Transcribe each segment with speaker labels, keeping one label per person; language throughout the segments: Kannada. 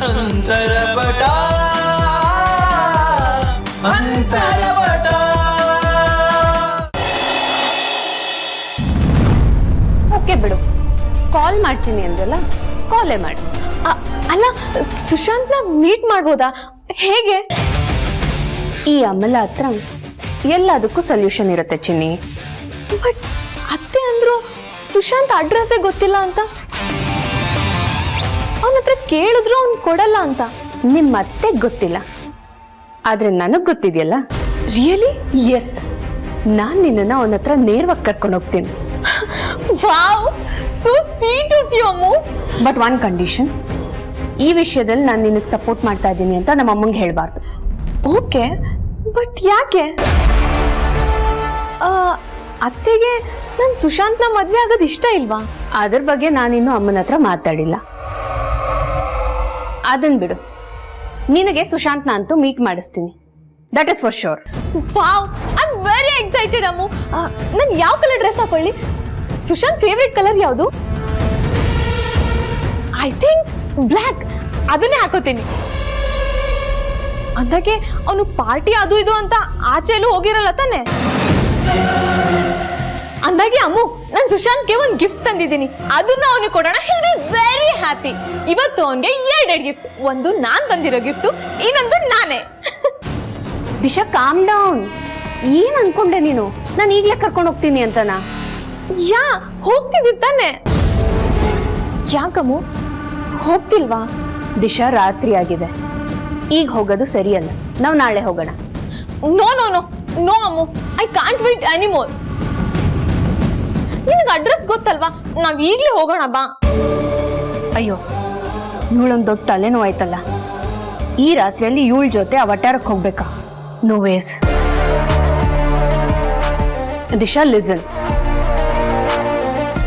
Speaker 1: ಅಂತರಪಟ
Speaker 2: ಓಕೆ ಬಿಡು, ಕಾಲ್ ಮಾಡ್ತೀನಿ ಅಂದ್ರಲ್ಲ, ಕಾಲೇ ಮಾಡಿ.
Speaker 3: ಅಲ್ಲ, ಸುಶಾಂತ್ನ ಮೀಟ್ ಮಾಡ್ಬೋದಾ? ಹೇಗೆ?
Speaker 2: ಈ ಅಮಲ ಹತ್ರ ಎಲ್ಲದಕ್ಕೂ ಸೊಲ್ಯೂಷನ್ ಇರುತ್ತೆ ಚಿನ್ನಿ.
Speaker 3: ಬಟ್ ಅತ್ತೆ ಅಂದ್ರು ಸುಶಾಂತ್ ಅಡ್ರೆಸ್ಸೇ ಗೊತ್ತಿಲ್ಲ ಅಂತ. ಅವನ ಹತ್ರ ಕೇಳಿದ್ರು ಅವ್ನು ಕೊಡಲ್ಲ ಅಂತ.
Speaker 2: ನಿಮ್ಮ ಅತ್ತೆಗೆ ಗೊತ್ತಿಲ್ಲ, ಆದ್ರೆ ನನಗ್ ಗೊತ್ತಿದೆಯಲ್ಲ.
Speaker 3: ರಿಯಲಿ?
Speaker 2: ಎಸ್, ನಾನ್ ನಿನ್ನನ್ನ ಅವನ ಹತ್ರ ನೇರವಾಗಿ ಕರ್ಕೊಂಡು ಹೋಗ್ತೀನಿ.
Speaker 3: Wow, so sweet of you Ammu.
Speaker 2: But one condition, ಈ ವಿಷಯದಲ್ಲಿ ನಾನು ನಿನಗೆ ಸಪೋರ್ಟ್ ಮಾಡ್ತಾ ಇದ್ದೀನಿ ಅಂತ ನಮ್ಮ ಅಮ್ಮಂಗೆ ಹೇಳ್ಬಾರ್ದು.
Speaker 3: ಓಕೆ, ಬಟ್ ಯಾಕೆ? ಅತ್ತೆಗೆ ನನ್ ಸುಶಾಂತ್ನ ಮದ್ವೆ ಆಗೋದು ಇಷ್ಟ ಇಲ್ವಾ?
Speaker 2: ಅದ್ರ ಬಗ್ಗೆ ನಾನಿನ್ನು ಅಮ್ಮನ ಹತ್ರ ಮಾತಾಡಿಲ್ಲ. ಅದನ್ ಬಿಡು, ನಿನಗೆ ಸುಶಾಂತ್ನ ಅಂತೂ ಮೀಟ್ ಮಾಡಿಸ್ತೀನಿ, that is for sure.
Speaker 3: Wow, I am very excited Ammu. ನಾನು ಯಾವ ಕಲರ್ ಡ್ರೆಸ್ ಹಾಕೊಳ್ಳಿ? ಸುಶಾಂತ್ ಫೇವ್ರೆಟ್ ಕಲರ್ ಯಾವುದು? I think black. ಅದನ್ನೇ ಹಾಕೋತೀನಿ. ಅಂದಾಗೆ ಅವನು ಪಾರ್ಟಿ ಅದು ಇದು ಅಂತ ಆಚೆಲ್ಲೂ ಹೋಗಿರಲ್ಲ ತಾನೆ? ಅಂದಾಗೆ ಅಮ್ಮು, ನಾನು ಸುಶಾಂತ್ಗೆ ಒಂದು ಗಿಫ್ಟ್ ತಂದಿದ್ದೀನಿ, ಅದನ್ನ ಅವನು ಕೊಡೋಣ. He will be very happy. ಇವತ್ತು ಅವನಿಗೆ 2 ಗಿಫ್ಟ್, ಒಂದು ನಾನ್ ತಂದಿರೋ ಗಿಫ್ಟ್, ಇನ್ನೊಂದು ನಾನೇ.
Speaker 2: Disha, calm down. ಏನ್ ಅನ್ಕೊಂಡೆ ನೀನು? ನಾನು ಈಗ್ಲೇ ಕರ್ಕೊಂಡು ಹೋಗ್ತೀನಿ ಅಂತನಾ?
Speaker 3: ಹೋಗ್ತಿದ್ದೀವಿ ತಾನೆ? ಯಾಕಮ್ಮು ಹೋಗ್ತಿಲ್ವಾ?
Speaker 2: ದಿಶಾ, ರಾತ್ರಿ ಆಗಿದೆ, ಈಗ ಹೋಗೋದು ಸರಿಯಲ್ಲ. ನಾವು ನಾಳೆ ಹೋಗೋಣ.
Speaker 3: No no no no Ammu, I can't wait anymore. ನಿನಗೆ ಅಡ್ರೆಸ್ ಗೊತ್ತಲ್ವಾ? ನಾವ್ ಈಗ್ಲೇ ಹೋಗೋಣ ಬಾ.
Speaker 2: ಅಯ್ಯೋ, ಇವಳೊಂದು ದೊಡ್ಡ ತಲೆನೋವು ಆಯ್ತಲ್ಲ. ಈ ರಾತ್ರಿಯಲ್ಲಿ ಇವಳ ಜೊತೆ ಆ ವಟಾರಕ್ಕೆ ಹೋಗ್ಬೇಕಾ? No ways. Disha, listen.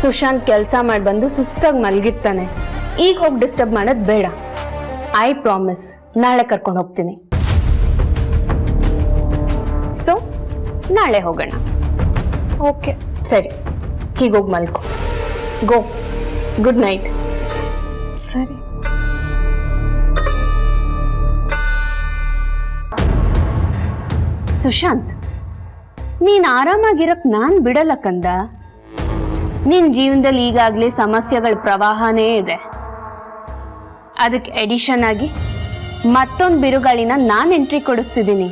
Speaker 2: Sushant ಕೆಲಸ ಮಾಡಿ ಬಂದು ಸುಸ್ತಾಗಿ ಮಲಗಿರ್ತಾನೆ, ಈಗ ಹೋಗಿ ಡಿಸ್ಟರ್ಬ್ ಮಾಡೋದು ಬೇಡ. ಐ ಪ್ರಾಮಿಸ್, ನಾಳೆ ಕರ್ಕೊಂಡು ಹೋಗ್ತೀನಿ. ಸೊ ನಾಳೆ ಹೋಗೋಣ.
Speaker 3: ಓಕೆ,
Speaker 2: ಸರಿ, ಹೀಗೋಗಿ ಮಲ್ಕೋ. ಗೋ, ಗುಡ್ ನೈಟ್.
Speaker 3: ಸರಿ.
Speaker 2: ಸುಶಾಂತ್, ನೀನ್ ಆರಾಮಾಗಿರಕ್ ನಾನ್ ಬಿಡಲ್ಲ ಕಂದ. ನಿನ್ ಜೀವನದಲ್ಲಿ ಈಗಾಗ್ಲೇ ಸಮಸ್ಯೆಗಳ ಪ್ರವಾಹನೇ ಇದೆ. ಅದಕ್ಕೆ ಎಡಿಷನ್ ಆಗಿ ಮತ್ತೊಂದು ಬಿರುಗಾಳಿನ ನಾನ್ ಎಂಟ್ರಿ ಕೊಡಿಸ್ತಿದ್ದೀನಿ.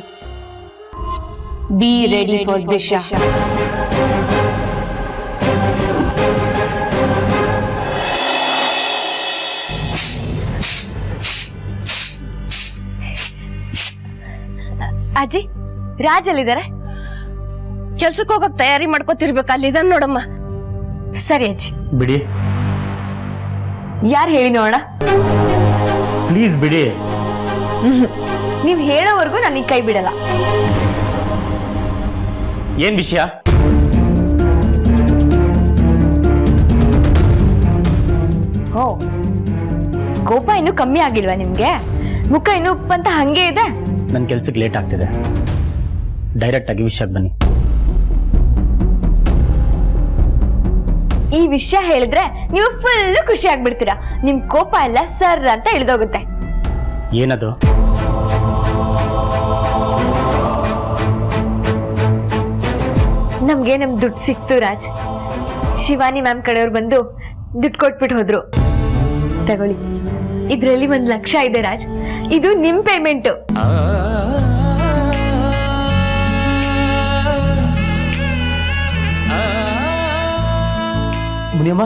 Speaker 2: Be ready for Disha.
Speaker 4: ಅಜ್ಜಿ, ರಾಜ್ ಅಲ್ಲಿದ್ದಾರೆ? ಕೆಲ್ಸಕ್ಕೆ ಹೋಗಕ್ ತಯಾರಿ ಮಾಡ್ಕೋತಿರ್ಬೇಕು, ಅಲ್ಲಿದ್ದಾನೆ ನೋಡಮ್ಮ. ಸರಿ ಅಜ್ಜಿ.
Speaker 5: ಬಿಡಿ.
Speaker 4: ಯಾರು ಹೇಳಿ ನೋಡ?
Speaker 5: ಪ್ಲೀಸ್ ಬಿಡಿ.
Speaker 4: ನೀವ್ ಹೇಳೋವರೆಗೂ ನಾನು ಕೈ ಬಿಡಲ್ಲ.
Speaker 5: ಏನ್ ವಿಷಯ?
Speaker 4: ಓ, ಕೋಪ ಇನ್ನೂ ಕಮ್ಮಿ ಆಗಿಲ್ವಾ ನಿಮ್ಗೆ? ಮುಖ ಇನ್ನೂ ಉಪ್ಪಂತ ಹಂಗೆ ಇದೆ.
Speaker 5: ನನ್ನ ಕೆಲ್ಸಕ್ಕೆ ಲೇಟ್ ಆಗ್ತಿದೆ, ಡೈರೆಕ್ಟ್ ಆಗಿ ವಿಷಯಕ್ಕೆ ಬನ್ನಿ.
Speaker 4: ಈ ವಿಷಯ ಹೇಳಿದ್ರೆ ನೀವು ಫುಲ್ ಖುಷಿ ಆಗ್ಬಿಡ್ತೀರಾ. ನಿಮ್ ಕೋಪ ಎಲ್ಲ ಸರ್ ಅಂತ ಇಳಿದೋಗುತ್ತೆ.
Speaker 5: ಏನದು?
Speaker 4: ನಮ್ಗೆ ನಮ್ ದುಡ್ಡು ಸಿಕ್ತು ರಾಜ್. ಶಿವಾನಿ ಮ್ಯಾಮ್ ಕಡೆಯವ್ರು ಬಂದು ದುಡ್ಡು ಕೊಟ್ಬಿಟ್ಟು ಹೋದ್ರು. ತಗೊಳ್ಳಿ, ಇದ್ರಲ್ಲಿ 1 ಲಕ್ಷ ಇದೆ ರಾಜ್, ಇದು ನಿಮ್ ಪೇಮೆಂಟ್.
Speaker 5: ಮುನಿಯಮ್ಮ,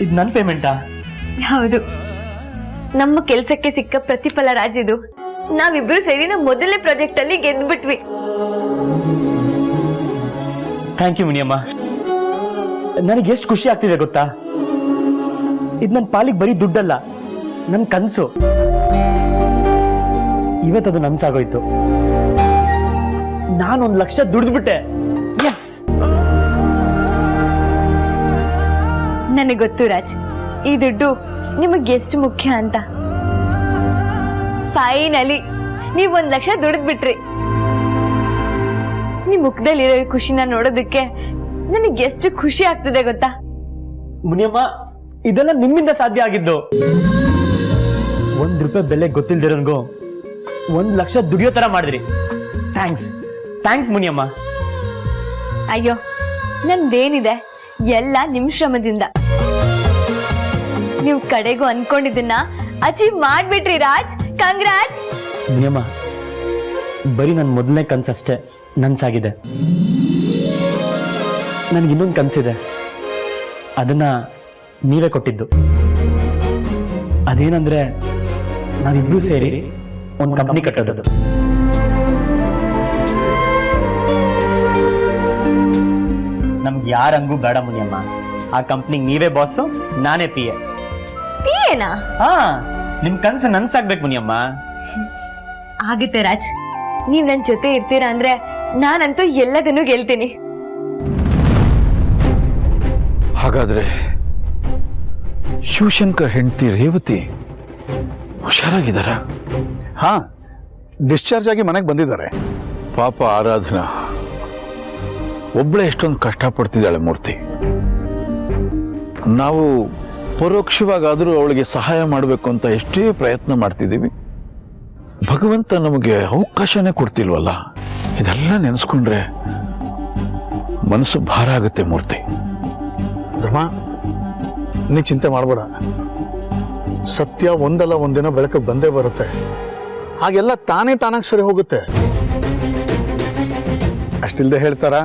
Speaker 5: ಇದು ನನ್ನ ಪೇಮೆಂಟಾ?
Speaker 4: ಹೌದು, ನಮ್ಮ ಕೆಲ್ಸಕ್ಕೆ ಸಿಕ್ಕ ಪ್ರತಿಫಲ ರಾಜ್ ಇದು. ನಾವಿಬ್ರು ಸೇರಿ ನಮ್ಮ ಮೊದಲನೇ ಪ್ರಾಜೆಕ್ಟ್ ಅಲ್ಲಿ ಗೆದ್ಬಿಟ್ವಿ.
Speaker 5: Thank you Muniyamma. ನನಗೆ ಎಷ್ಟು ಖುಷಿ ಆಗ್ತಿದೆ ಗೊತ್ತಾ? ಇದು ನನ್ನ ಪಾಲಿಗೆ ಬರೀ ದುಡ್ಡಲ್ಲ, ನನ್ನ ಕನಸು. ಇವತ್ತದು ನನ್ಸಾಗೋಯ್ತು. ನಾನು 1 ಲಕ್ಷ ದುಡ್ದ್ಬಿಟ್ಟೆ. ಎಸ್.
Speaker 4: ನನಗೆ ಗೊತ್ತು ರಾಜ್, ಈ ದುಡ್ಡು ನಿಮಗೆ ಎಷ್ಟು ಮುಖ್ಯ ಅಂತ. ಫೈನಲಿ ನೀವು 1 ಲಕ್ಷ ದುಡಿದ್ಬಿಟ್ರಿ. ನಿಮ್ ಮುಖದಲ್ಲಿರೋ ಈ ಖುಷಿನ ನೋಡೋದಕ್ಕೆ ನನಗೆ ಎಷ್ಟು ಖುಷಿ ಆಗ್ತದೆ ಗೊತ್ತಾ?
Speaker 5: ಮುನಿಯಮ್ಮ, ಇದೆಲ್ಲ ನಿಮ್ಮಿಂದ ಸಾಧ್ಯ ಆಗಿದ್ದು. ₹1 ಬೆಲೆ ಗೊತ್ತಿಲ್ದಿರೋನ್ಗೂ 1 ಲಕ್ಷ ದುಡಿಯೋ ತರ ಮಾಡಿದ್ರಿ. ಥ್ಯಾಂಕ್ಸ್ ಮುನಿಯಮ್ಮ.
Speaker 4: ಅಯ್ಯೋ ನಂದೇನಿದೆ, ಎಲ್ಲ ನಿಮ್ ಶ್ರಮದಿಂದ. ನೀವು ಕಡೆಗೂ ಅನ್ಕೊಂಡಿದ್ದನ್ನ ಅಚೀವ್ ಮಾಡ್ಬಿಟ್ರಿ ರಾಜ್. ಕಂಗ್ರಾಟ್ಸ್.
Speaker 5: ಮುನಿಯಮ್ಮ, ಬರೀ ನನ್ನ ಮೊದಲನೇ ಕನ್ಸಷ್ಟೇ ನನ್ಸಾಗಿದೆ. ನನ್ಗೆ ಇನ್ನೊಂದು ಕನ್ಸಿದೆ, ಅದನ್ನ ನೀವೇ ಕೊಟ್ಟಿದ್ದು. ಅದೇನಂದ್ರೆ ನಾವಿಬ್ರು ಸೇರಿ ಒಂದು ಕಂಪ್ನಿ ಕಟ್ಟೋದು. ನಮ್ಗೆ ಯಾರಂಗೂ ಬೇಡ ಮುನಿಯಮ್ಮ. ಆ ಕಂಪ್ನಿಗೆ ನೀವೇ ಬಾಸು, ನಾನೇ PA.
Speaker 4: ಏನಾ
Speaker 5: ಹಾ, ನಿಮ್ ಕನ್ಸು ನನ್ಸಾಗ್ಬೇಕು ಮುನಿಯಮ್ಮ.
Speaker 4: ಆಗುತ್ತೆ ರಾಜ್, ನೀವ್ ನನ್ ಜೊತೆ ಇರ್ತೀರಾ ಅಂದ್ರೆ ನಾನಂತೂ ಎಲ್ಲದನ್ನೂ ಗೆಲ್ತೀನಿ.
Speaker 1: ಹಾಗಾದ್ರೆ ಶಿವಶಂಕರ್ ಹೆಂಡತಿ ರೇವತಿ ಹುಷಾರಾಗಿದ್ದಾರ?
Speaker 6: ಹಾ, ಡಿಸ್ಚಾರ್ಜ್ ಆಗಿ ಮನೆಗೆ ಬಂದಿದ್ದಾರೆ.
Speaker 1: ಪಾಪ ಆರಾಧನಾ ಒಬ್ಳೆ ಎಷ್ಟೊಂದು ಕಷ್ಟಪಡ್ತಿದ್ದಾಳೆ ಮೂರ್ತಿ. ನಾವು ಪರೋಕ್ಷವಾಗಾದರೂ ಅವಳಿಗೆ ಸಹಾಯ ಮಾಡಬೇಕು ಅಂತ ಎಷ್ಟೇ ಪ್ರಯತ್ನ ಮಾಡ್ತಿದ್ದೀವಿ. ಭಗವಂತ ನಮಗೆ ಅವಕಾಶನೇ ಕೊಡ್ತಿಲ್ವಲ್ಲ. ಇದೆಲ್ಲ ನೆನೆಸ್ಕೊಂಡ್ರೆ ಮನಸ್ಸು ಭಾರ ಆಗುತ್ತೆ ಮೂರ್ತಿ.
Speaker 6: ಧರ್ಮ, ನೀ ಚಿಂತೆ ಮಾಡಬೇಡ. ಸತ್ಯ ಒಂದಲ್ಲ ಒಂದಿನ ಬೆಳಕಿಗೆ ಬಂದೇ ಬರುತ್ತೆ. ಹಾಗೆಲ್ಲ ತಾನಾಗಿ ಸರಿ ಹೋಗುತ್ತೆ. ಅಷ್ಟಿಲ್ದೆ ಹೇಳ್ತಾರ,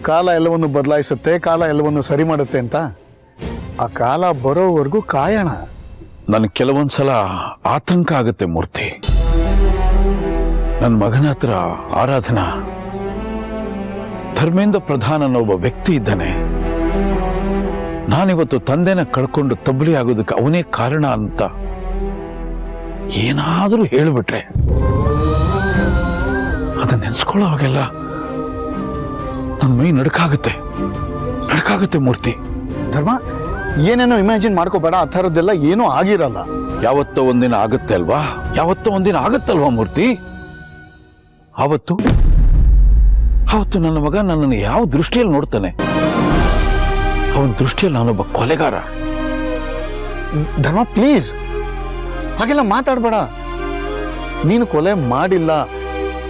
Speaker 6: ಕಾಲ ಎಲ್ಲವನ್ನು ಬದಲಾಯಿಸುತ್ತೆ, ಕಾಲ ಎಲ್ಲವನ್ನು ಸರಿ ಮಾಡುತ್ತೆ ಅಂತ. ಆ ಕಾಲ ಬರೋವರೆಗೂ ಕಾಯೋಣ.
Speaker 1: ನನಗೆ ಕೆಲವೊಂದ್ಸಲ ಆತಂಕ ಆಗುತ್ತೆ ಮೂರ್ತಿ. ನನ್ನ ಮಗನ ಹತ್ರ ಆರಾಧನಾ ಧರ್ಮೇಂದ್ರ ಪ್ರಧಾನ್ ಅನ್ನೋ ಒಬ್ಬ ವ್ಯಕ್ತಿ ಇದ್ದಾನೆ. ನಾನಿವತ್ತು ತಂದೆನ ಕಳ್ಕೊಂಡು ತಬ್ಬಲಿ ಆಗೋದಕ್ಕೆ ಅವನೇ ಕಾರಣ ಅಂತ ಏನಾದರೂ ಹೇಳಿಬಿಟ್ರೆ ಅದನ್ನ ನೆನ್ಸ್ಕೊಳ್ಳೋವಾಗೆಲ್ಲ ನನ್ನ ಮೈ ನಡ್ಕಾಗುತ್ತೆ ಮೂರ್ತಿ.
Speaker 6: ಧರ್ಮ, ಏನೇನೋ ಇಮ್ಯಾಜಿನ್ ಮಾಡ್ಕೋಬೇಡ. ಆ ಥರದ್ದೆಲ್ಲ ಏನೂ ಆಗಿರಲ್ಲ.
Speaker 1: ಯಾವತ್ತೋ ಒಂದಿನ ಆಗುತ್ತಲ್ವಾ ಮೂರ್ತಿ? ಅವತ್ತು ನನ್ನ ಮಗ ನನ್ನನ್ನು ಯಾವ ದೃಷ್ಟಿಯಲ್ಲಿ ನೋಡ್ತಾನೆ? ಅವನ ದೃಷ್ಟಿಯಲ್ಲಿ ನಾನೊಬ್ಬ ಕೊಲೆಗಾರ.
Speaker 6: ಧರ್ಮ, ಪ್ಲೀಸ್ ಹಾಗೆಲ್ಲ ಮಾತಾಡ್ಬೇಡ. ನೀನು ಕೊಲೆ ಮಾಡಿಲ್ಲ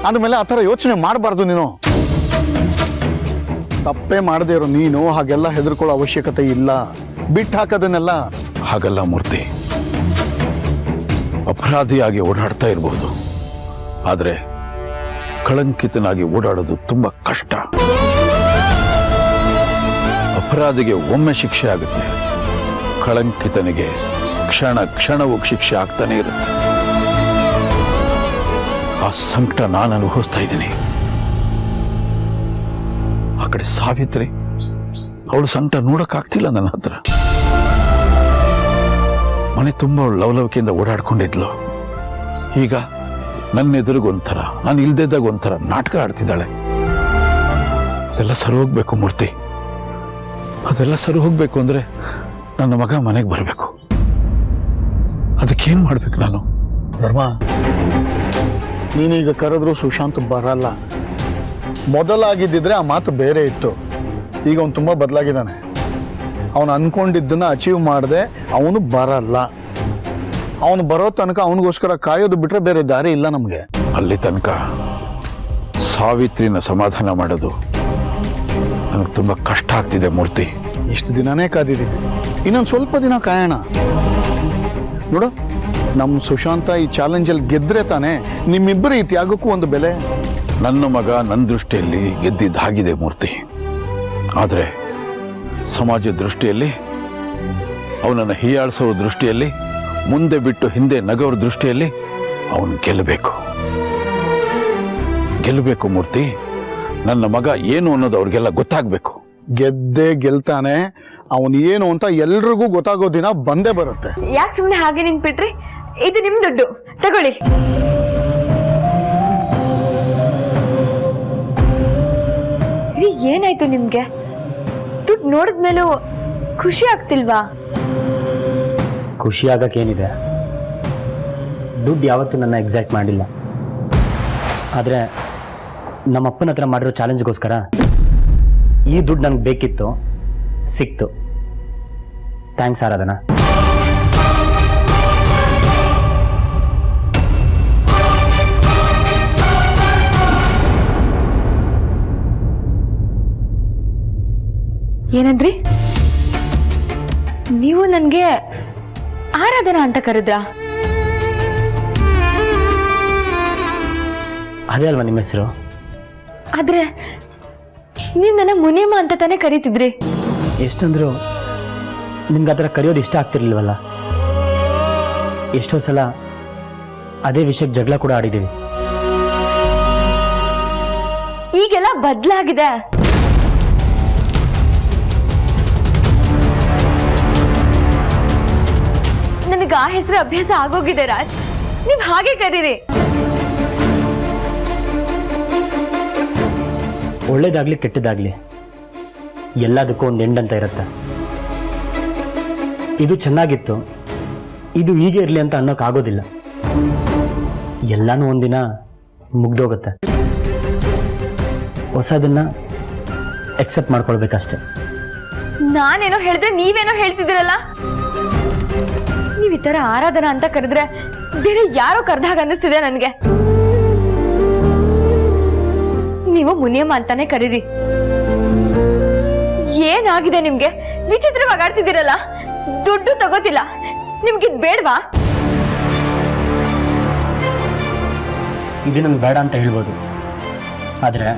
Speaker 6: ಅಂದಮೇಲೆ ಆ ಥರ ಯೋಚನೆ ಮಾಡಬಾರ್ದು. ನೀನು ತಪ್ಪೇ ಮಾಡದೇ ಇರೋ ನೀನು ಹಾಗೆಲ್ಲ ಹೆದರ್ಕೊಳ್ಳೋ ಅವಶ್ಯಕತೆ ಇಲ್ಲ. ಬಿಟ್ಟು ಹಾಕೋದನ್ನೆಲ್ಲ.
Speaker 1: ಹಾಗಲ್ಲ ಮೂರ್ತಿ, ಅಪರಾಧಿಯಾಗಿ ಓಡಾಡ್ತಾ ಇರಬಹುದು, ಆದ್ರೆ ಕಳಂಕಿತನಾಗಿ ಓಡಾಡೋದು ತುಂಬಾ ಕಷ್ಟ. ಅಪರಾಧಿಗೆ ಒಮ್ಮೆ ಶಿಕ್ಷೆ ಆಗುತ್ತೆ, ಕಳಂಕಿತನಿಗೆ ಕ್ಷಣವೂ ಶಿಕ್ಷೆ ಆಗ್ತಾನೆ ಇರುತ್ತೆ. ಆ ಸಂಕಟ ನಾನು ಅನುಭವಿಸ್ತಾ ಇದ್ದೀನಿ. ಆ ಕಡೆ ಸಾವಿತ್ರಿ, ಅವಳು ಸಂಕಟ ನೋಡಕ್ಕಾಗ್ತಿಲ್ಲ ನನ್ನ ಹತ್ರ. ಮನೆ ತುಂಬ ಲವಲವಿಕೆಯಿಂದ ಓಡಾಡ್ಕೊಂಡಿದ್ಲು. ಈಗ ನನ್ನ ಎದುರಿಗೊಂಥರ, ನಾನು ಇಲ್ದಿದ್ದಾಗ ಒಂಥರ ನಾಟಕ ಆಡ್ತಿದ್ದಾಳೆ. ಅದೆಲ್ಲ ಸರಿ ಹೋಗ್ಬೇಕು ಮೂರ್ತಿ. ಅದೆಲ್ಲ ಸರಿ ಹೋಗ್ಬೇಕು ಅಂದ್ರೆ ನನ್ನ ಮಗ ಮನೆಗೆ ಬರಬೇಕು. ಅದಕ್ಕೇನು ಮಾಡ್ಬೇಕು ನಾನು?
Speaker 6: ಧರ್ಮ, ನೀನೀಗ ಕರೆದ್ರು ಸುಶಾಂತ್ ಬರಲ್ಲ. ಮೊದಲಾಗಿದ್ದಿದ್ರೆ ಆ ಮಾತು ಬೇರೆ ಇತ್ತು. ಈಗ ಅವನು ತುಂಬ ಬದಲಾಗಿದ್ದಾನೆ. ಅವನು ಅನ್ಕೊಂಡಿದ್ದನ್ನ ಅಚೀವ್ ಮಾಡದೆ ಅವನು ಬರಲ್ಲ. ಅವನು ಬರೋ ತನಕ ಅವನಿಗೋಸ್ಕರ ಕಾಯೋದು ಬಿಟ್ರೆ ಬೇರೆ ದಾರಿ ಇಲ್ಲ ನಮಗೆ.
Speaker 1: ಅಲ್ಲಿ ತನಕ ಸಾವಿತ್ರಿನ ಸಮಾಧಾನ ಮಾಡೋದು ನನಗೆ ತುಂಬ ಕಷ್ಟ ಆಗ್ತಿದೆ ಮೂರ್ತಿ.
Speaker 6: ಇಷ್ಟು ದಿನನೇ ಕಾದಿದ್ದೀವಿ, ಇನ್ನೊಂದು ಸ್ವಲ್ಪ ದಿನ ಕಾಯೋಣ. ನೋಡು, ನಮ್ಮ ಸುಶಾಂತ ಈ ಚಾಲೆಂಜಲ್ಲಿ ಗೆದ್ರೆ ತಾನೆ ನಿಮ್ಮಿಬ್ಬರ ಈ ತ್ಯಾಗಕ್ಕೂ ಒಂದು ಬೆಲೆ.
Speaker 1: ನನ್ನ ಮಗ ನನ್ನ ದೃಷ್ಟಿಯಲ್ಲಿ ಗೆದ್ದಿದ್ದಾಗಿದೆ ಮೂರ್ತಿ. ಆದರೆ ಸಮಾಜ ದೃಷ್ಟಿಯಲ್ಲಿ, ಅವನನ್ನು ಹೀಯಾಳಿಸೋ ದೃಷ್ಟಿಯಲ್ಲಿ, ಮುಂದೆ ಬಿಟ್ಟು ಹಿಂದೆ ನಗೋರ ದೃಷ್ಟಿಯಲ್ಲಿ ಅವನು ಗೆಲ್ಲಬೇಕು ಮೂರ್ತಿ. ನನ್ನ ಮಗ ಏನು ಅನ್ನೋದು ಅವ್ರಿಗೆಲ್ಲ ಗೊತ್ತಾಗಬೇಕು.
Speaker 6: ಗೆದ್ದೇ ಗೆಲ್ತಾನೆ. ಅವನು ಏನು ಅಂತ ಎಲ್ರಿಗೂ ಗೊತ್ತಾಗೋ ದಿನ ಬಂದೇ ಬರುತ್ತೆ.
Speaker 4: ಯಾಕೆ ಸುಮ್ಮನೆ ಹಾಗೆ ನಿಂತ್ಬಿಟ್ರಿ? ಇದು ನಿಮ್ ದುಡ್ಡು, ತಗೊಳ್ಳಿ. ರೀ, ಏನಾಯ್ತು ನಿಮ್ಗೆ? ದುಡ್ಡು ನೋಡಿದ್ಮೇಲೂ ಖುಷಿ ಆಗ್ತಿಲ್ವಾ?
Speaker 5: ಖುಷಿ ಆಗಕ್ಕೇನಿದೆ? ದುಡ್ಡು ಯಾವತ್ತೂ ನನ್ನ ಎಕ್ಸಾಕ್ಟ್ ಮಾಡಿಲ್ಲ. ಆದರೆ ನಮ್ಮ ಅಪ್ಪನ ಹತ್ರ ಮಾಡಿರೋ ಚಾಲೆಂಜ್ಗೋಸ್ಕರ ಈ ದುಡ್ಡು ನನಗೆ ಬೇಕಿತ್ತು, ಸಿಕ್ತು. ಥ್ಯಾಂಕ್ಸ್ ಆರಾಧನಾ.
Speaker 4: ಏನಂದ್ರಿ? ನೀವು ನನ್ಗೆ ಆರಾಧನಾ ಅಂತ ಕರೆದ್ರಾ?
Speaker 5: ಅದೇ ಅಲ್ವಾ ನಿಮ್ಮ ಹೆಸರು?
Speaker 4: ಆದ್ರೆ ನೀವ್ ನನ್ನ ಮುನಿಯಮ್ಮ ಅಂತ ತಾನೇ ಕರೀತಿದ್ರಿ.
Speaker 5: ಎಷ್ಟಂದ್ರು ನಿಮ್ಗೆ ಆ ಥರ ಕರೆಯೋದು ಇಷ್ಟ ಆಗ್ತಿರ್ಲಿಲ್ವಲ್ಲ. ಎಷ್ಟೋ ಸಲ ಅದೇ ವಿಷಯಕ್ಕೆ ಜಗಳ ಕೂಡ ಆಡಿದ್ದೀವಿ.
Speaker 4: ಈಗೆಲ್ಲ ಬದ್ಲಾಗಿದೆ. ನನಗೆ ಆ ಹೆಸರು ಅಭ್ಯಾಸ ಆಗೋಗಿದೆ ರಾಜ್. ನೀವ್ ಹಾಗೆ ಕರೀರಿ.
Speaker 5: ಒಳ್ಳೇದಾಗ್ಲಿ ಕೆಟ್ಟದಾಗ್ಲಿ ಎಲ್ಲದಕ್ಕೂ ಒಂದು ಎಂಡ್ ಅಂತ ಇರುತ್ತೆ. ಇದು ಚೆನ್ನಾಗಿತ್ತು, ಇದು ಹೀಗೆ ಇರಲಿ ಅಂತ ಅನ್ನೋಕ್ಕಾಗೋದಿಲ್ಲ. ಎಲ್ಲಾನು ಒಂದಿನ ಮುಗ್ದೋಗುತ್ತೆ. ಹೊಸದನ್ನ ಎಕ್ಸೆಪ್ಟ್ ಮಾಡ್ಕೊಳ್ಬೇಕಷ್ಟೆ.
Speaker 4: ನಾನೇನೋ ಹೇಳಿದ್ರೆ ನೀವೇನೋ ಹೇಳ್ತಿದ್ದೀರಲ್ಲ. ನೀವ್ ಈ ತರ ಆರಾಧನಾ ಅಂತ ಕರೆದ್ರೆ ಬೇರೆ ಯಾರೋ ಕರೆದಾಗ ಅನ್ನಿಸ್ತಿದೆ ನನ್ಗೆ. ನೀವು ಮುನಿಯಮ್ಮ ಅಂತಾನೆ ಕರೀರಿ. ಏನಾಗಿದೆ ನಿಮ್ಗೆ? ವಿಚಿತ್ರವಾಗಿ ಆಡ್ತಿದ್ದೀರಲ್ಲ. ದುಡ್ಡು ತಗೋತಿಲ್ಲ, ನಿಮ್ಗಿದ್ ಬೇಡವಾ?
Speaker 5: ಇದು ನಮ್ಗೆ ಬೇಡ ಅಂತ ಹೇಳ್ಬೋದು, ಆದರೆ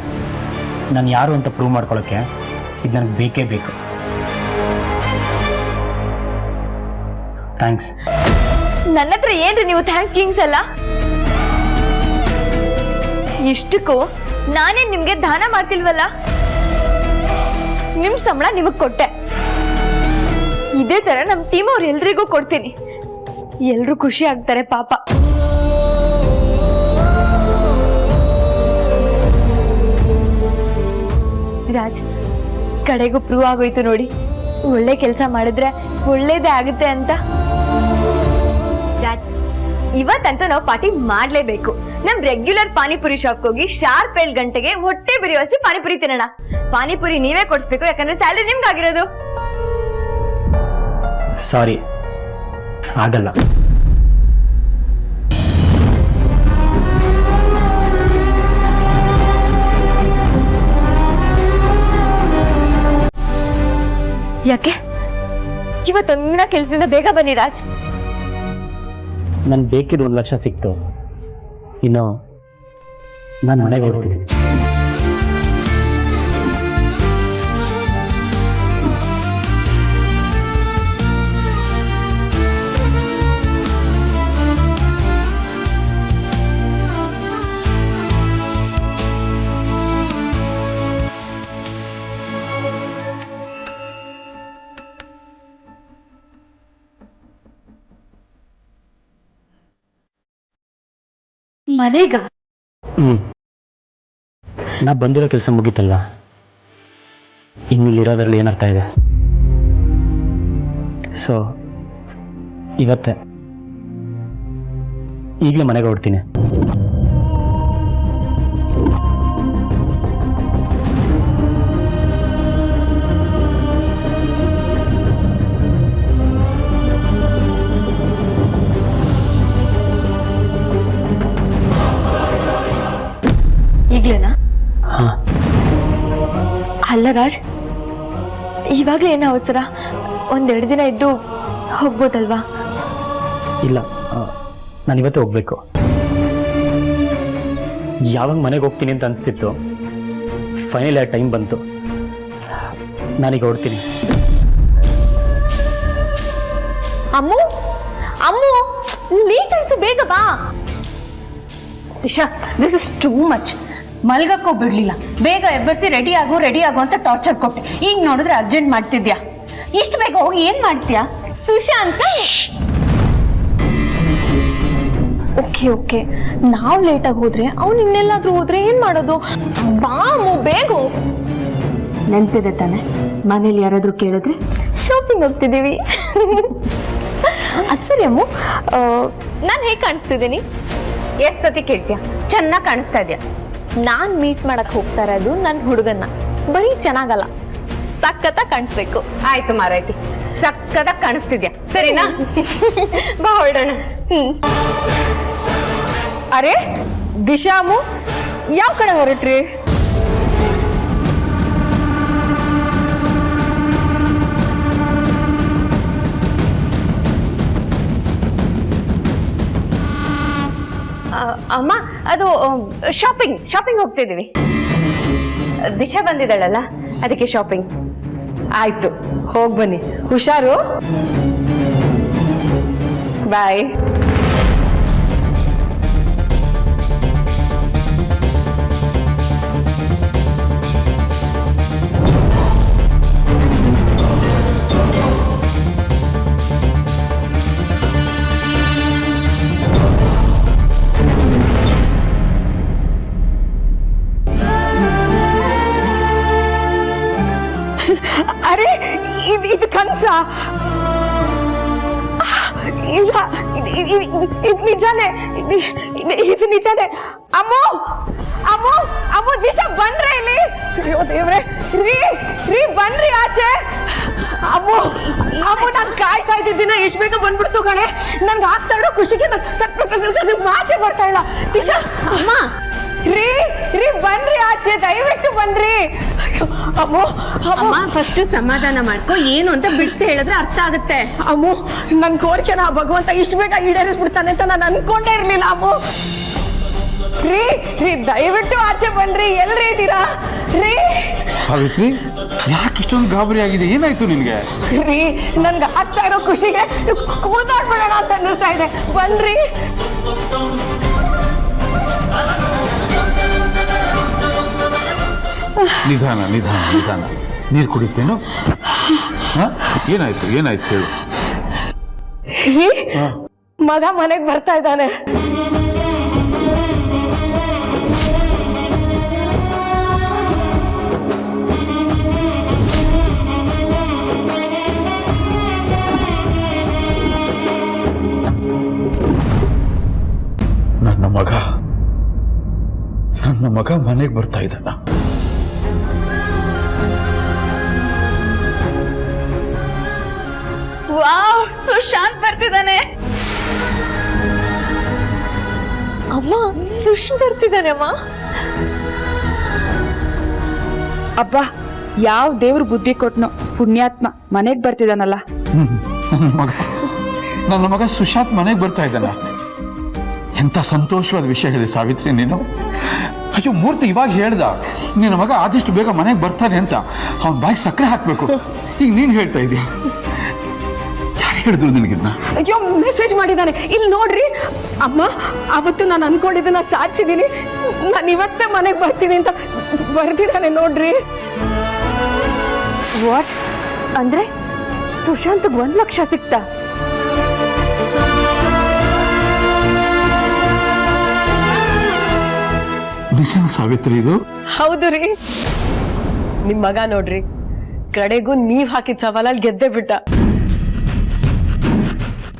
Speaker 5: ನಾನು ಯಾರು ಅಂತ ಪ್ರೂವ್ ಮಾಡ್ಕೊಳ್ಳೋಕ್ಕೆ ಇದು ನನಗೆ ಬೇಕೇ ಬೇಕು. ಥ್ಯಾಂಕ್ಸ್.
Speaker 4: ನನ್ನ ಹತ್ರ ಏನ್ರಿ ನೀವು ಥ್ಯಾಂಕ್ಸ್ ಗಿಂಗ್ಸ್ ಅಲ್ಲ? ಇಷ್ಟಕ್ಕೂ ನಾನೇನ್ ನಿಮ್ಗೆ ದಾನ ಮಾಡ್ತಿಲ್ವಲ್ಲ. ನಿಮ್ ಸಂಬಳ ನಿಮಗ್ ಕೊಟ್ಟೆ. ಇದೇ ತರ ನಮ್ ಟೀಮ್ ಅವ್ರ ಎಲ್ರಿಗೂ ಕೊಡ್ತೀನಿ. ಎಲ್ರು ಖುಷಿ ಆಗ್ತಾರೆ ಪಾಪ. ರಾಜ್, ಕಡೆಗೂ ಪ್ರೂವ್ ಆಗೋಯ್ತು ನೋಡಿ, ಒಳ್ಳೆ ಕೆಲಸ ಮಾಡಿದ್ರೆ ಒಳ್ಳೇದೇ ಆಗುತ್ತೆ ಅಂತ. ರಾಜ್, ಇವತ್ತಂತೂ ನಾವು ಪಾರ್ಟಿ ಮಾಡ್ಲೇಬೇಕು. ನಮ್ ರೆಗ್ಯುಲರ್ ಪಾನಿಪುರಿ ಶಾಪ್ ಹೋಗಿ ಶಾರ್ಪ್ 7 ಗಂಟೆಗೆ ಹೊಟ್ಟೆ ಬಿರಿಯುವಷ್ಟು ಪಾನಿಪುರಿ ತಿನ್ನೋಣ. ಪಾನಿಪುರಿ ನೀವೇ ಕೊಡ್ಸ್ಬೇಕು, ಯಾಕಂದ್ರೆ ಸ್ಯಾಲರಿ ನಿಮ್ಗಾಗಿರೋದು.
Speaker 5: ಸಾರಿ, ಆಗಲ್ಲ.
Speaker 4: ಯಾಕೆ? ಇವತ್ತೊಂದಿನ ಕೆಲ್ಸದಿಂದ ಬೇಗ ಬನ್ನಿ ರಾಜ್.
Speaker 5: ನನ್ ಬೇಕಿದ್ದು 1 ಲಕ್ಷ ಸಿಕ್ತು. ಇನ್ನು ನಾನು ಮನೆಗೆ ಹೋಗ್ತೀನಿ.
Speaker 4: ಮನೆಗ?
Speaker 5: ನಾ ಬಂದಿರೋ ಕೆಲಸ ಮುಗೀತಲ್ವಾ, ಇನ್ನಿಲ್ಲಿರೋದ್ರಲ್ಲಿ ಏನರ್ಥ ಇದೆ? ಸೊ ಇವತ್ತೇ ಈಗಲೇ ಮನೆಗೆ ಹೊರಡ್ತೀನಿ.
Speaker 4: ಈಗ್ಲೇನಾ?
Speaker 5: ಹಾ.
Speaker 4: ಅಲ್ಲ ರಾಜ್, ಇವಾಗ್ಲೇ ಏನೋ ಅವಸರ? 1-2 ದಿನ ಇದ್ದು ಹೋಗ್ಬೋದಲ್ವಾ?
Speaker 5: ಇಲ್ಲ, ನಾನು ಇವತ್ತೇ ಹೋಗ್ಬೇಕು. ಯಾವಾಗ ಮನೆಗೆ ಹೋಗ್ತೀನಿ ಅಂತ ಅನಿಸ್ತಿತ್ತು, ಫೈನಲ್ ಟೈಮ್ ಬಂತು. ನಾನೀಗ ಹೊರಡ್ತೀನಿ.
Speaker 3: ಅಮ್ಮು ಅಮ್ಮು, ಲೇಟ್ ಆಯ್ತು, ಬೇಗ ಬಾ.
Speaker 2: Disha, this is too much. ಮಲ್ಗಕ್ಕೋ ಬಿಡ್ಲಿಲ್ಲ, ಬೇಗ ಎಬ್ಬರಿಸಿ ರೆಡಿ ಆಗು ಅಂತ ಟಾರ್ಚರ್ ಕೊಟ್ಟೆ. ಈಗ ನೋಡಿದ್ರೆ ಅರ್ಜೆಂಟ್ ಮಾಡ್ತಿದ್ಯಾ. ಇಷ್ಟು ಬೇಗ ಹೋಗಿ ಏನ್ ಮಾಡ್ತೀಯಾ?
Speaker 3: ಸುಶಾಂತ್, ಓಕೆ, ನಾವ್ ಲೇಟಾಗಿ ಹೋದ್ರೆ ಅವ್ನು ಇನ್ನೆಲ್ಲಾದ್ರೂ ಹೋದ್ರೆ ಏನ್ ಮಾಡೋದು? ಬಾ ಅಮ್ಮು, ಬೇಗ.
Speaker 2: ನೆನ್ಪಿದೆ ತಾನೆ, ಮನೇಲಿ ಯಾರಾದ್ರೂ ಕೇಳಿದ್ರೆ
Speaker 3: ಶಾಪಿಂಗ್ ಹೋಗ್ತಿದ್ದೀವಿ. ಅದ್ ಸರಿ ಅಮ್ಮು, ನಾನು ಹೇಗೆ ಕಾಣಿಸ್ತಿದ್ದೀನಿ?
Speaker 2: ಎಷ್ಟ್ ಸತಿ ಕೇಳ್ತೀಯ? ಚೆನ್ನಾಗಿ ಕಾಣಿಸ್ತಾ ಇದೆಯಾ?
Speaker 3: ನಾನ್ ಮೀಟ್ ಮಾಡಕ್ ಹೋಗ್ತಾ ಇರೋದು ನನ್ನ ಹುಡುಗನ್ನ. ಬರೀ ಚೆನ್ನಾಗಲ್ಲ, ಸಖತ್ತ ಕಾಣಿಸ್ಬೇಕು.
Speaker 2: ಆಯ್ತು ಮಾರಾಯ್ತಿ, ಸಕ್ಕದಾಗ ಕಾಣಿಸ್ತಿದ್ಯಾ, ಸರಿನಾ? ಬಾ ಹೊರಡೋಣ. ಅರೆ ದಿಶಾಮು, ಯಾವ ಕಡೆ ಹೊರಟ್ರಿ? ಅಮ್ಮ ಅದು ಶಾಪಿಂಗ್ ಹೋಗ್ತಿದೀವಿ. ದಿಶಾ ಬಂದಿದ್ದಾಳಲ್ಲ, ಅದಕ್ಕೆ ಶಾಪಿಂಗ್.
Speaker 7: ಆಯ್ತು, ಹೋಗ್ ಬನ್ನಿ, ಹುಷಾರು, ಬಾಯ್. ಅರೆ, ಇದು ಕನ್ಸ? ಇಲ್ಲ, ಇದು ನಿಜಾನೇ, ಇದು ನಿಜಾನೇ. ಅಮ್ಮು ಅಮ್ಮು ಅಮ್ಮು, ದಿಶಾ ಬನ್ರಿ ಇಲ್ಲಿ. ಅಯ್ಯೋ ದೇವ್ರೆ, ರೀ ಬನ್ರಿ ಆಚೆ. ಅಮ್ಮು ಅಮ್ಮು, ನಾನು ಕಾಯ್ತಾ ಇದ್ದಿದ್ದಿನ ಎಷ್ಟು ಬೇಗ ಬಂದ್ಬಿಡ್ತು ಕಣೆ. ನನ್ಗೆ ಆಗ್ತಾ ಇರೋ ಖುಷಿಗೆ ಮಾತೆ ಬರ್ತಾ ಇಲ್ಲ. ದಿಶಾ,
Speaker 2: ಅಮ್ಮ
Speaker 7: ರೀ ಬನ್ರಿ ಆಚೆ, ದಯವಿಟ್ಟು ಬನ್ರಿ. ಅಮ್ಮು
Speaker 2: ಅಮ್ಮ, ಫಸ್ಟ್ ಸಮಾಧಾನ ಮಾಡ್ಕೊ. ಏನು ಅಂತ ಬಿಡಿಸಿ ಹೇಳಿದ್ರೆ ಅರ್ಥ ಆಗುತ್ತೆ.
Speaker 7: ಅಮ್ಮು, ನನ್ ಕೋರಿಕೆನ ಭಗವಂತ ಇಷ್ಟು ಬೇಗ ಈಡೇರಿಸ್ಬಿಡ್ತಾನೆ ಅಂತ ನಾನು ಅನ್ಕೊಂಡೇ ಇರ್ಲಿಲ್ಲ. ಅಮ್ಮು, ರೀ ದಯವಿಟ್ಟು ಆಚೆ ಬನ್ರಿ. ಎಲ್ರಿ ಇದ್ದೀರಾ ರೀ?
Speaker 1: ಸಾವಿತ್ರಿ, ಯಾಕೆ ಇಷ್ಟೊಂದು ಗಾಬರಿ ಆಗಿದೆ? ಏನಾಯ್ತು ನಿನ್ಗೆ?
Speaker 7: ರೀ, ನನ್ಗೆ ಆಗ್ತಾ ಇರೋ ಖುಷಿಗೆ ಕೂದಾಡ್ಬಿಡೋಣ ಅಂತ ಅನ್ನಿಸ್ತಾ ಇದೆ. ಬನ್ರಿ.
Speaker 1: ನಿಧಾನ ನಿಧಾನ ನಿಧಾನ. ನೀರು ಕುಡಿತೇನು? ಏನಾಯ್ತು ಹೇಳು.
Speaker 7: ರೀ, ಮಗ ಮನೆಗೆ ಬರ್ತಾ ಇದ್ದಾನೆ.
Speaker 1: ನನ್ನ ಮಗ ಮನೆಗೆ ಬರ್ತಾ ಇದ್ದಾನ.
Speaker 3: ವಾವ್, ಸುಶಾಂತ್ ಬರ್ತಿದ್ದಾನೆ. ಅಮ್ಮ, ಸುಶ್ ಬರ್ತಿದ್ದಾನೆ ಅಮ್ಮ.
Speaker 8: ಅಬ್ಬ, ಯಾವ ದೇವ್ರು ಬುದ್ಧಿ ಕೊಟ್ನೋ, ಪುಣ್ಯಾತ್ಮ ಮನೆಗ್ ಬರ್ತಿದಾನಲ್ಲ.
Speaker 1: ನನ್ನ ಮಗ ಸುಶಾಂತ್ ಮನೆಗೆ ಬರ್ತಾ ಇದ್ದಾನ. ಎಂತ ಸಂತೋಷವಾದ ವಿಷಯ ಹೇಳಿ ಸಾವಿತ್ರಿ ನೀನು. ಅಯ್ಯೋ ಮೂರ್ತಿ ಇವಾಗ ಹೇಳ್ದ ನಿನ್ನ ಮಗ ಆದಷ್ಟು ಬೇಗ ಮನೆಗೆ ಬರ್ತಾನೆ ಅಂತ. ಅವನ ಬಾಯಿಗೆ ಸಕ್ಕರೆ ಹಾಕ್ಬೇಕು. ಈಗ ನೀನ್ ಹೇಳ್ತಾ ಇದೀಯ. ಯಾರು ಹೇಳಿದ್ರು ನಿನಗಿನ್ನ?
Speaker 7: ಅಯ್ಯೋ, ಮೆಸೇಜ್ ಮಾಡಿದ್ದಾನೆ, ಇಲ್ಲಿ ನೋಡ್ರಿ. ಅಮ್ಮ, ಅವತ್ತು ನಾನು ಅನ್ಕೊಂಡಿದ್ದನ್ನ ಸಾಧಿಸಿದೀನಿ, ನಾನು ಇವತ್ತೇ ಮನೆಗೆ ಬರ್ತೀನಿ ಅಂತ ಬರ್ತಿದ್ದಾನೆ ನೋಡ್ರಿ.
Speaker 2: ವಾಟ್ ಅಂದ್ರೆ ಸುಶಾಂತ್ಗೆ 1 ಲಕ್ಷ ಸಿಕ್ತಾ?
Speaker 1: ನಿಜಾನ ಸಾವಿತ್ರಿ ಇದು?
Speaker 7: ಹೌದು ರೀ. ನಿಮ್ ಮಗ ನೋಡ್ರಿ, ಕಡೆಗೂ ನೀವ್ ಹಾಕಿದ ಸವಾಲಲ್ಲಿ ಗೆದ್ದೆ ಬಿಟ್ಟ.